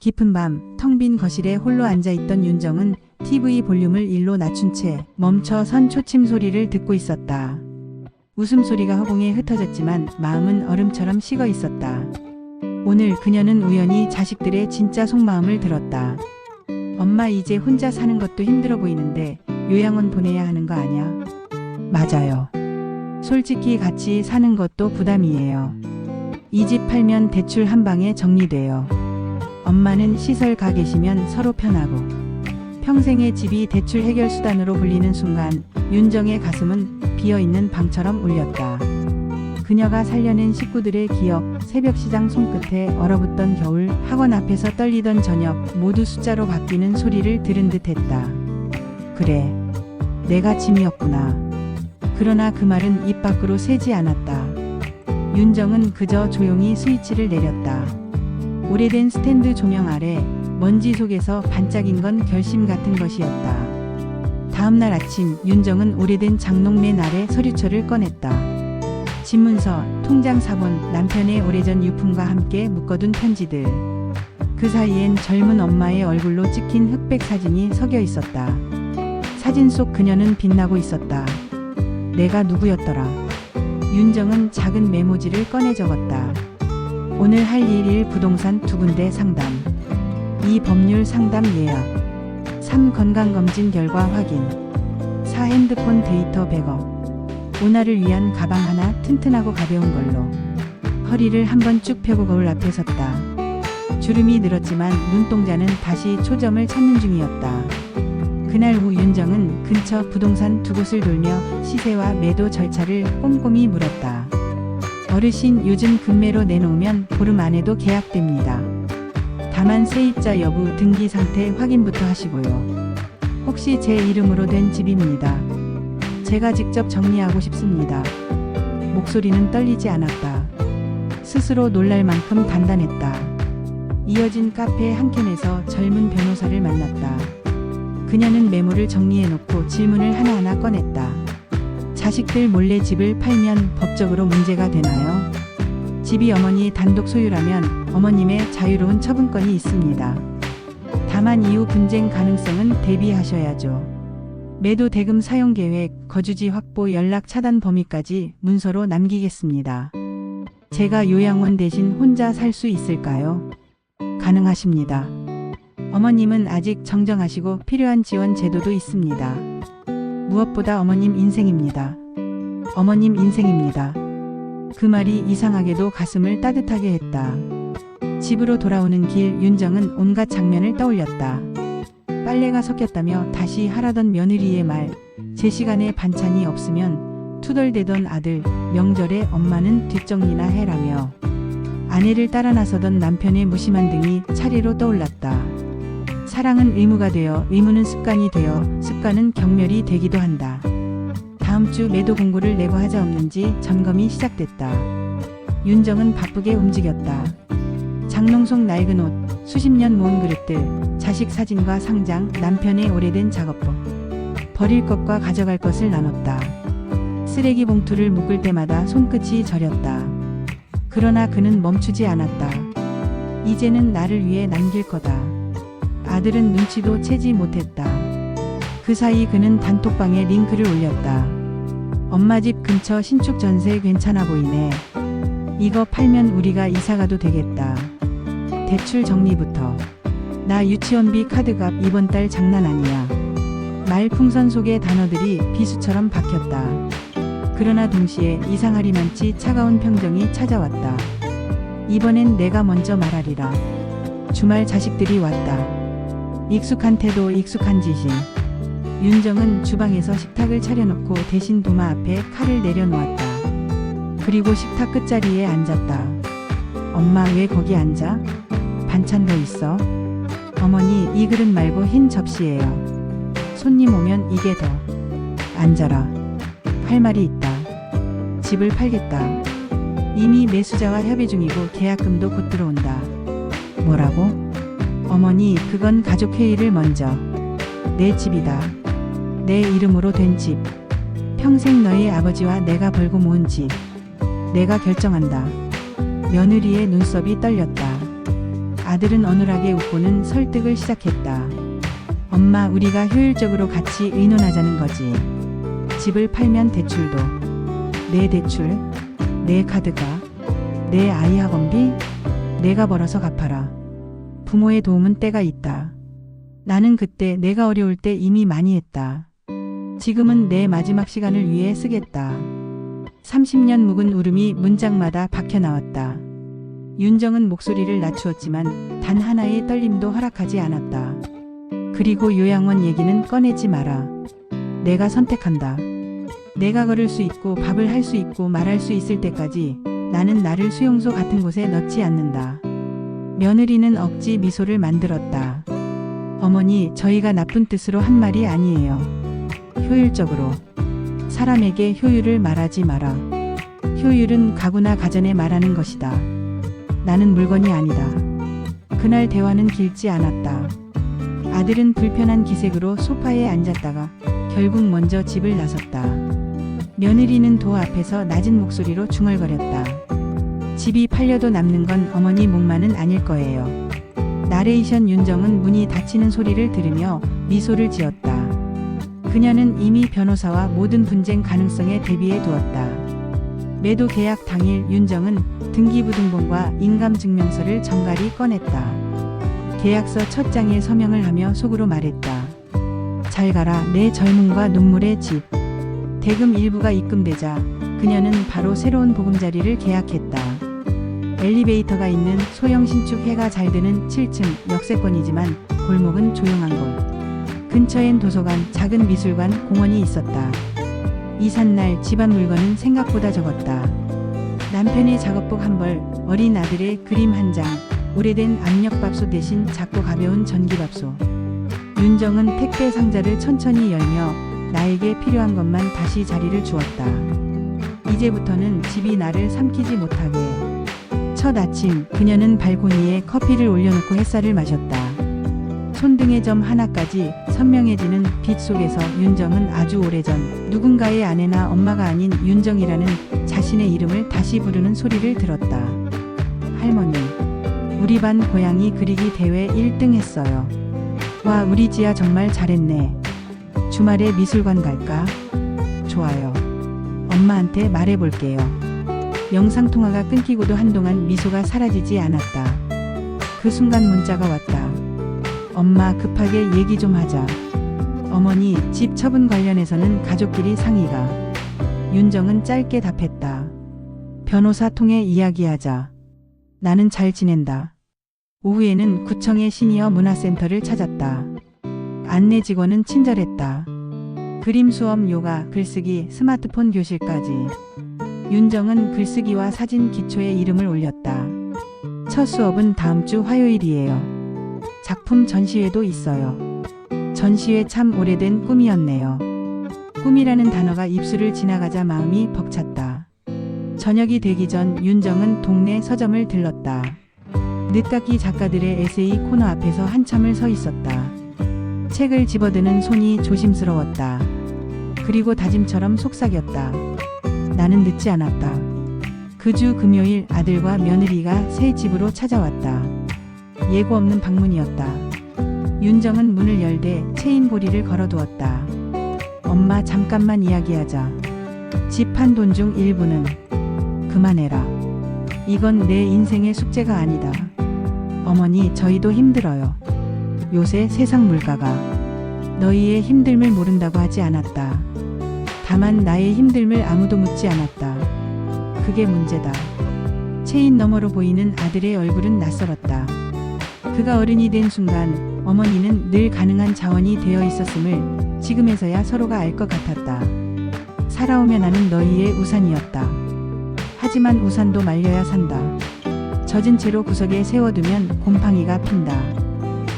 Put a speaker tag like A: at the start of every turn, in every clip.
A: 깊은 밤, 텅 빈 거실에 홀로 앉아있던 윤정은 TV 볼륨을 1로 낮춘 채 멈춰선 초침 소리를 듣고 있었다. 웃음소리가 허공에 흩어졌지만 마음은 얼음처럼 식어 있었다. 오늘 그녀는 우연히 자식들의 진짜 속마음을 들었다. 엄마 이제 혼자 사는 것도 힘들어 보이는데 요양원 보내야 하는 거 아냐? 맞아요. 솔직히 같이 사는 것도 부담이에요. 이 집 팔면 대출 한 방에 정리돼요. 엄마는 시설 가 계시면 서로 편하고. 평생의 집이 대출 해결 수단으로 불리는 순간 윤정의 가슴은 비어있는 방처럼 울렸다. 그녀가 살려낸 식구들의 기억, 새벽 시장 손끝에 얼어붙던 겨울, 학원 앞에서 떨리던 저녁, 모두 숫자로 바뀌는 소리를 들은 듯했다. 그래, 내가 짐이었구나. 그러나 그 말은 입 밖으로 새지 않았다. 윤정은 그저 조용히 스위치를 내렸다. 오래된 스탠드 조명 아래 먼지 속에서 반짝인 건 결심 같은 것이었다. 다음날 아침 윤정은 오래된 장롱맨 아래 서류철을 꺼냈다. 집문서, 통장 사본, 남편의 오래전 유품과 함께 묶어둔 편지들. 그 사이엔 젊은 엄마의 얼굴로 찍힌 흑백 사진이 섞여 있었다. 사진 속 그녀는 빛나고 있었다. 내가 누구였더라. 윤정은 작은 메모지를 꺼내 적었다. 오늘 할 일 1 부동산 2군데 상담. 2 법률 상담 예약. 3 건강검진 결과 확인. 4 핸드폰 데이터 백업. 오나를 위한 가방 하나 튼튼하고 가벼운 걸로. 허리를 한번 쭉 펴고 거울 앞에 섰다. 주름이 늘었지만 눈동자는 다시 초점을 찾는 중이었다. 그날 후 윤정은 근처 부동산 2곳을 돌며 시세와 매도 절차를 꼼꼼히 물었다. 어르신 요즘 금매로 내놓으면 보름 안에도 계약됩니다. 다만 세입자 여부 등기 상태 확인부터 하시고요. 혹시 제 이름으로 된 집입니다. 제가 직접 정리하고 싶습니다. 목소리는 떨리지 않았다. 스스로 놀랄 만큼 단단했다. 이어진 카페 한켠에서 젊은 변호사를 만났다. 그녀는 메모를 정리해놓고 질문을 하나하나 꺼냈다. 자식들 몰래 집을 팔면 법적으로 문제가 되나요? 집이 어머니의 단독 소유라면 어머님의 자유로운 처분권이 있습니다. 다만 이후 분쟁 가능성은 대비하셔야죠. 매도 대금 사용 계획, 거주지 확보, 연락 차단 범위까지 문서로 남기겠습니다. 제가 요양원 대신 혼자 살 수 있을까요? 가능하십니다. 어머님은 아직 정정하시고 필요한 지원 제도도 있습니다. 무엇보다 어머님 인생입니다. 어머님 인생입니다. 그 말이 이상하게도 가슴을 따뜻하게 했다. 집으로 돌아오는 길 윤정은 온갖 장면을 떠올렸다. 빨래가 섞였다며 다시 하라던 며느리의 말, 제 시간에 반찬이 없으면 투덜대던 아들, 명절에 엄마는 뒷정리나 해라며 아내를 따라 나서던 남편의 무심한 등이 차례로 떠올랐다. 사랑은 의무가 되어 의무는 습관이 되어 습관은 경멸이 되기도 한다. 다음 주 매도 공고를 내고 하자 없는지 점검이 시작됐다. 윤정은 바쁘게 움직였다. 장롱 속 낡은 옷, 수십 년 모은 그릇들, 자식 사진과 상장, 남편의 오래된 작업복. 버릴 것과 가져갈 것을 나눴다. 쓰레기 봉투를 묶을 때마다 손끝이 저렸다. 그러나 그는 멈추지 않았다. 이제는 나를 위해 남길 거다. 아들은 눈치도 채지 못했다. 그 사이 그는 단톡방에 링크를 올렸다. 엄마 집 근처 신축 전세 괜찮아 보이네. 이거 팔면 우리가 이사가도 되겠다. 대출 정리부터. 나 유치원비 카드값 이번 달 장난 아니야. 말풍선 속의 단어들이 비수처럼 박혔다. 그러나 동시에 이상하리만치 차가운 평정이 찾아왔다. 이번엔 내가 먼저 말하리라. 주말 자식들이 왔다. 익숙한 태도, 익숙한 지시. 윤정은 주방에서 식탁을 차려놓고 대신 도마 앞에 칼을 내려놓았다. 그리고 식탁 끝자리에 앉았다. 엄마 왜 거기 앉아? 반찬 더 있어? 어머니 이 그릇 말고 흰 접시예요. 손님 오면 이게 더. 앉아라. 할 말이 있다. 집을 팔겠다. 이미 매수자와 협의 중이고 계약금도 곧 들어온다. 뭐라고? 어머니 그건 가족회의를 먼저. 내 집이다. 내 이름으로 된 집. 평생 너희 아버지와 내가 벌고 모은 집. 내가 결정한다. 며느리의 눈썹이 떨렸다. 아들은 어눌하게 웃고는 설득을 시작했다. 엄마, 우리가 효율적으로 같이 의논하자는 거지. 집을 팔면 대출도. 내 대출? 내 카드가? 내 아이 학원비? 내가 벌어서 갚아라. 부모의 도움은 때가 있다. 나는 그때 내가 어려울 때 이미 많이 했다. 지금은 내 마지막 시간을 위해 쓰겠다. 30년 묵은 울음이 문장마다 박혀 나왔다. 윤정은 목소리를 낮추었지만 단 하나의 떨림도 허락하지 않았다. 그리고 요양원 얘기는 꺼내지 마라. 내가 선택한다. 내가 걸을 수 있고 밥을 할 수 있고 말할 수 있을 때까지 나는 나를 수용소 같은 곳에 넣지 않는다. 며느리는 억지 미소를 만들었다. 어머니, 저희가 나쁜 뜻으로 한 말이 아니에요. 효율적으로. 사람에게 효율을 말하지 마라. 효율은 가구나 가전에 말하는 것이다. 나는 물건이 아니다. 그날 대화는 길지 않았다. 아들은 불편한 기색으로 소파에 앉았다가 결국 먼저 집을 나섰다. 며느리는 도 앞에서 낮은 목소리로 중얼거렸다. 집이 팔려도 남는 건 어머니 목만은 아닐 거예요. 나레이션. 윤정은 문이 닫히는 소리를 들으며 미소를 지었다. 그녀는 이미 변호사와 모든 분쟁 가능성에 대비해 두었다. 매도 계약 당일 윤정은 등기부등본과 인감증명서를 정갈히 꺼냈다. 계약서 첫 장에 서명을 하며 속으로 말했다. 잘 가라, 내 젊음과 눈물의 집. 대금 일부가 입금되자 그녀는 바로 새로운 보금자리를 계약했다. 엘리베이터가 있는 소형 신축, 해가 잘 드는 7층 역세권이지만 골목은 조용한 곳. 근처엔 도서관, 작은 미술관, 공원이 있었다. 이삿날 집안 물건은 생각보다 적었다. 남편의 작업복 한 벌, 어린 아들의 그림 한 장, 오래된 압력밥솥 대신 작고 가벼운 전기밥솥. 윤정은 택배 상자를 천천히 열며 나에게 필요한 것만 다시 자리를 주었다. 이제부터는 집이 나를 삼키지 못하게. 첫 아침 그녀는 발코니에 커피를 올려놓고 햇살을 마셨다. 손등의 점 하나까지 선명해지는 빛 속에서 윤정은 아주 오래전 누군가의 아내나 엄마가 아닌 윤정이라는 자신의 이름을 다시 부르는 소리를 들었다. 할머니, 우리 반 고양이 그리기 대회 1등 했어요. 와, 우리 지아 정말 잘했네. 주말에 미술관 갈까? 좋아요. 엄마한테 말해볼게요. 영상통화가 끊기고도 한동안 미소가 사라지지 않았다. 그 순간 문자가 왔다. 엄마, 급하게 얘기 좀 하자. 어머니, 집 처분 관련해서는 가족끼리 상의가. 윤정은 짧게 답했다. 변호사 통해 이야기하자. 나는 잘 지낸다. 오후에는 구청의 시니어 문화센터를 찾았다. 안내 직원은 친절했다. 그림 수업, 요가, 글쓰기, 스마트폰 교실까지. 윤정은 글쓰기와 사진 기초에 이름을 올렸다. 첫 수업은 다음 주 화요일이에요. 작품 전시회도 있어요. 전시회 참 오래된 꿈이었네요. 꿈이라는 단어가 입술을 지나가자 마음이 벅찼다. 저녁이 되기 전 윤정은 동네 서점을 들렀다. 늦깎이 작가들의 에세이 코너 앞에서 한참을 서 있었다. 책을 집어드는 손이 조심스러웠다. 그리고 다짐처럼 속삭였다. 나는 늦지 않았다. 그 주 금요일 아들과 며느리가 새 집으로 찾아왔다. 예고 없는 방문이었다. 윤정은 문을 열되 체인고리를 걸어두었다. 엄마, 잠깐만 이야기하자. 집 판 돈 중 일부는 그만해라. 이건 내 인생의 숙제가 아니다. 어머니, 저희도 힘들어요. 요새 세상 물가가. 너희의 힘듦을 모른다고 하지 않았다. 다만 나의 힘듦을 아무도 묻지 않았다. 그게 문제다. 체인 너머로 보이는 아들의 얼굴은 낯설었다. 그가 어른이 된 순간 어머니는 늘 가능한 자원이 되어 있었음을 지금에서야 서로가 알 것 같았다. 살아오며 나는 너희의 우산이었다. 하지만 우산도 말려야 산다. 젖은 채로 구석에 세워두면 곰팡이가 핀다.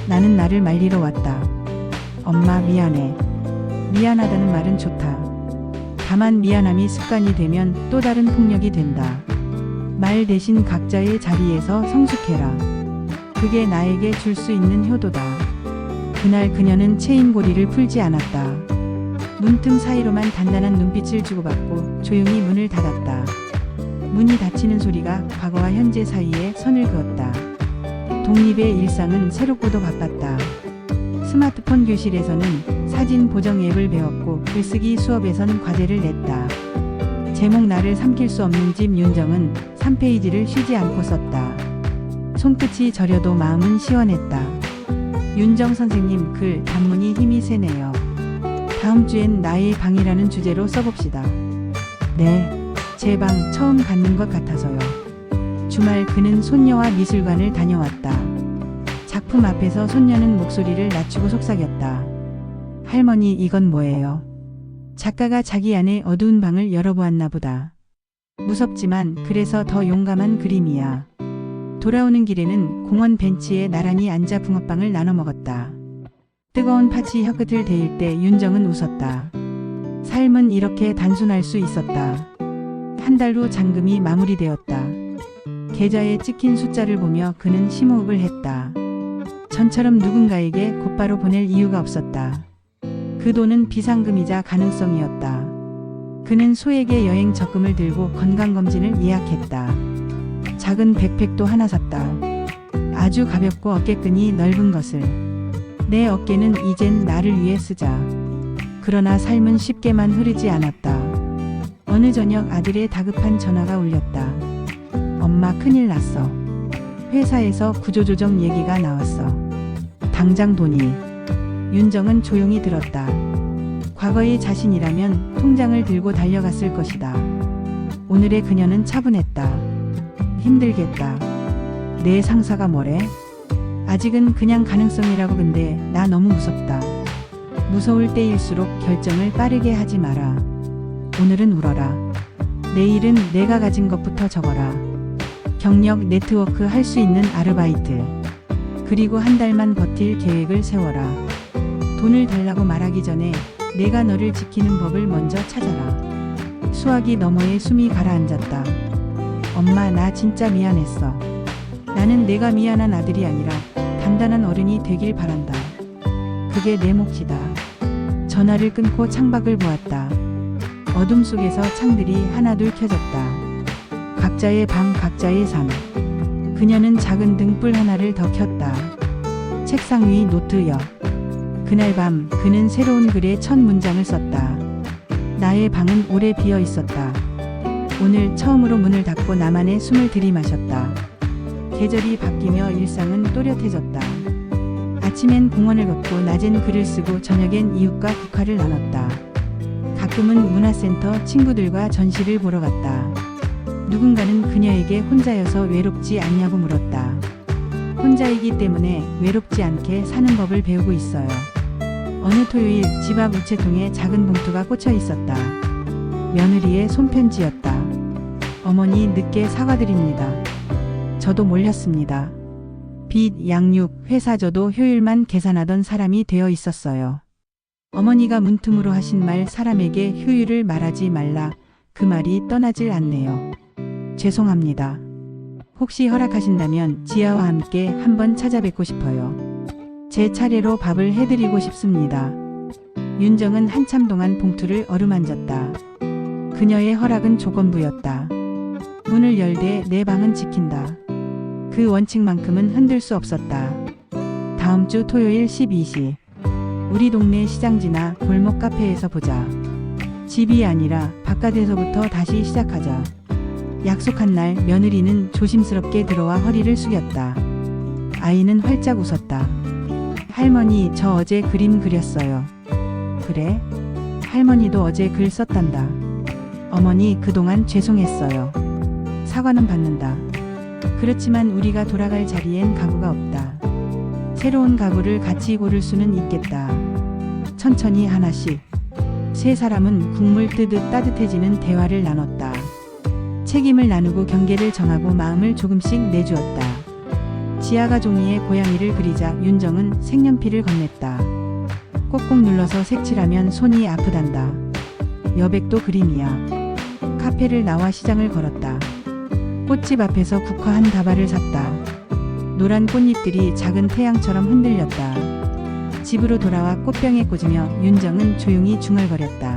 A: 나는 나를 말리러 왔다. 엄마, 미안해. 미안하다는 말은 좋다. 다만 미안함이 습관이 되면 또 다른 폭력이 된다. 말 대신 각자의 자리에서 성숙해라. 그게 나에게 줄 수 있는 효도다. 그날 그녀는 체인고리를 풀지 않았다. 문틈 사이로만 단단한 눈빛을 주고받고 조용히 문을 닫았다. 문이 닫히는 소리가 과거와 현재 사이에 선을 그었다. 독립의 일상은 새롭고도 바빴다. 스마트폰 교실에서는 사진 보정 앱을 배웠고 글쓰기 수업에선 과제를 냈다. 제목 나를 삼킬 수 없는 집 윤정은 3페이지를 쉬지 않고 썼다. 손끝이 저려도 마음은 시원했다. 윤정 선생님 글 단문이 힘이 세네요. 다음 주엔 나의 방이라는 주제로 써봅시다. 네, 제 방 처음 갖는 것 같아서요. 주말 그는 손녀와 미술관을 다녀왔다. 작품 앞에서 손녀는 목소리를 낮추고 속삭였다. 할머니 이건 뭐예요? 작가가 자기 안의 어두운 방을 열어보았나 보다. 무섭지만 그래서 더 용감한 그림이야. 돌아오는 길에는 공원 벤치에 나란히 앉아 붕어빵을 나눠 먹었다. 뜨거운 팥이 혀끝을 데일 때 윤정은 웃었다. 삶은 이렇게 단순할 수 있었다. 한 달 후 잔금이 마무리되었다. 계좌에 찍힌 숫자를 보며 그는 심호흡을 했다. 전처럼 누군가에게 곧바로 보낼 이유가 없었다. 그 돈은 비상금이자 가능성이었다. 그는 소에게 여행 적금을 들고 건강검진을 예약했다. 작은 백팩도 하나 샀다. 아주 가볍고 어깨끈이 넓은 것을. 내 어깨는 이젠 나를 위해 쓰자. 그러나 삶은 쉽게만 흐르지 않았다. 어느 저녁 아들의 다급한 전화가 울렸다. 엄마 큰일 났어. 회사에서 구조조정 얘기가 나왔어. 당장 돈이. 윤정은 조용히 들었다. 과거의 자신이라면 통장을 들고 달려갔을 것이다. 오늘의 그녀는 차분했다. 힘들겠다. 내 상사가 뭐래? 아직은 그냥 가능성이라고. 근데 나 너무 무섭다. 무서울 때일수록 결정을 빠르게 하지 마라. 오늘은 울어라. 내일은 내가 가진 것부터 적어라. 경력 네트워크 할 수 있는 아르바이트. 그리고 한 달만 버틸 계획을 세워라. 돈을 달라고 말하기 전에 내가 너를 지키는 법을 먼저 찾아라. 수화기 너머에 숨이 가라앉았다. 엄마 나 진짜 미안했어. 나는 내가 미안한 아들이 아니라 단단한 어른이 되길 바란다. 그게 내 몫이다. 전화를 끊고 창밖을 보았다. 어둠 속에서 창들이 하나둘 켜졌다. 각자의 방 각자의 삶. 그녀는 작은 등불 하나를 더 켰다. 책상 위 노트여. 그날 밤 그는 새로운 글의 첫 문장을 썼다. 나의 방은 오래 비어 있었다. 오늘 처음으로 문을 닫고 나만의 숨을 들이마셨다. 계절이 바뀌며 일상은 또렷해졌다. 아침엔 공원을 걷고 낮엔 글을 쓰고 저녁엔 이웃과 국화를 나눴다. 가끔은 문화센터 친구들과 전시를 보러 갔다. 누군가는 그녀에게 혼자여서 외롭지 않냐고 물었다. 혼자이기 때문에 외롭지 않게 사는 법을 배우고 있어요. 어느 토요일 집 앞 우체통에 작은 봉투가 꽂혀 있었다. 며느리의 손편지였다. 어머니 늦게 사과드립니다. 저도 몰렸습니다. 빚, 양육, 회사 저도 효율만 계산하던 사람이 되어 있었어요. 어머니가 문틈으로 하신 말 사람에게 효율을 말하지 말라. 그 말이 떠나질 않네요. 죄송합니다. 혹시 허락하신다면 지아와 함께 한번 찾아뵙고 싶어요. 제 차례로 밥을 해드리고 싶습니다. 윤정은 한참 동안 봉투를 어루만졌다. 그녀의 허락은 조건부였다. 문을 열되 내 방은 지킨다. 그 원칙만큼은 흔들 수 없었다. 다음 주 토요일 12시. 우리 동네 시장지나 골목 카페에서 보자. 집이 아니라 바깥에서부터 다시 시작하자. 약속한 날 며느리는 조심스럽게 들어와 허리를 숙였다. 아이는 활짝 웃었다. 할머니 저 어제 그림 그렸어요. 그래? 할머니도 어제 글 썼단다. 어머니 그동안 죄송했어요. 사과는 받는다. 그렇지만 우리가 돌아갈 자리엔 가구가 없다. 새로운 가구를 같이 고를 수는 있겠다. 천천히 하나씩. 세 사람은 국물 뜨듯 따뜻해지는 대화를 나눴다. 책임을 나누고 경계를 정하고 마음을 조금씩 내주었다. 지아가 종이에 고양이를 그리자 윤정은 색연필을 건넸다. 꼭꼭 눌러서 색칠하면 손이 아프단다. 여백도 그림이야. 카페를 나와 시장을 걸었다. 꽃집 앞에서 국화 한 다발을 샀다. 노란 꽃잎들이 작은 태양처럼 흔들렸다. 집으로 돌아와 꽃병에 꽂으며 윤정은 조용히 중얼거렸다.